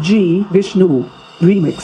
G. Vishnu Remix.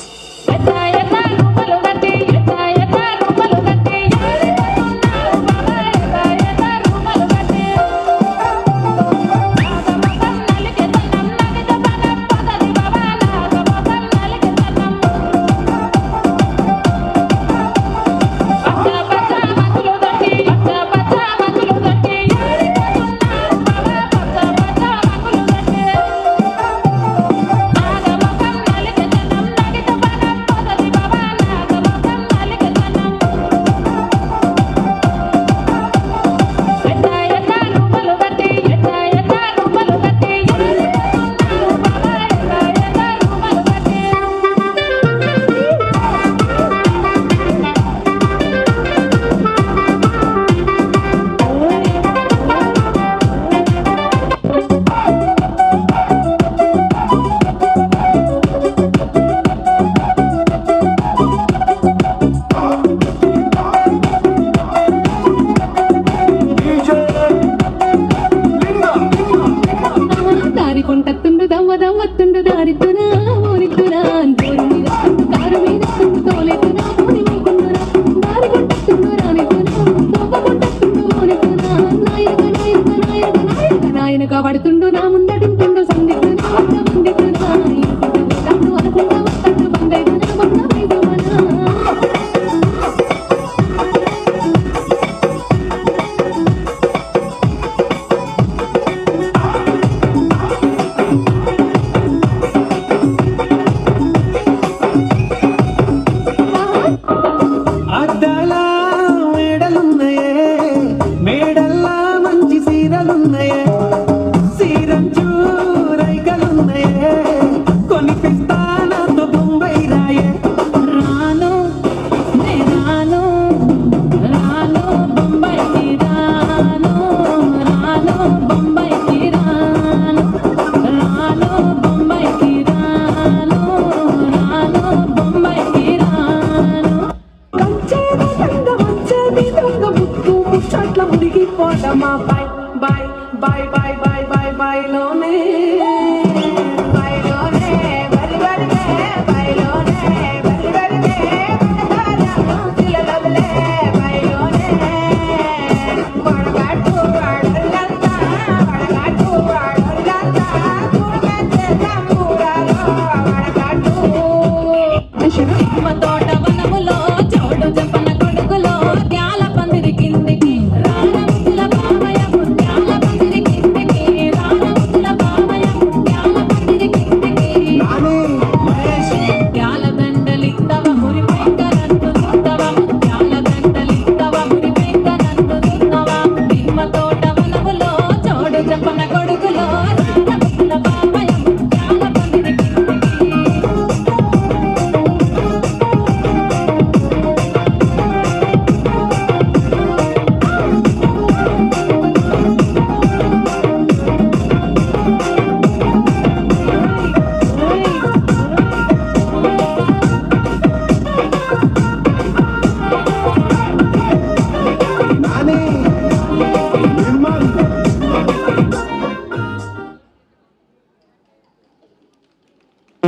కొంటత్తుండు దవ్వ దవ్వత్తుండు దారితునా ఓనితునా అంతూరు మీద car మీద తోలెతునా ఓని మీకుండునా దారి కొంటత్తుండు రానితునా దవ్వ కొంటత్తుండు ఓనితునా నాయక నాయక నాయక నాయక నాయనక పడుతుండు నా ముందడుంటుండు సందితునా వందితునా ఇంకుంటూ అనుకుంటా వస్తట్టు బందైతునా మొన్న వైదమనా Bye, bye, bye, bye, bye, bye, lonely. Bye, lonely, very, very, bye, lonely, very, very, lovely, bye, lonely. Vadagatu, vadalanta, vadagatu, vadalanta, kurmente tamuralo, vadagatu. Shiva తోట వనములో చోడు జపన కొడుకులో త్యాల పందిరి కిందికి Nani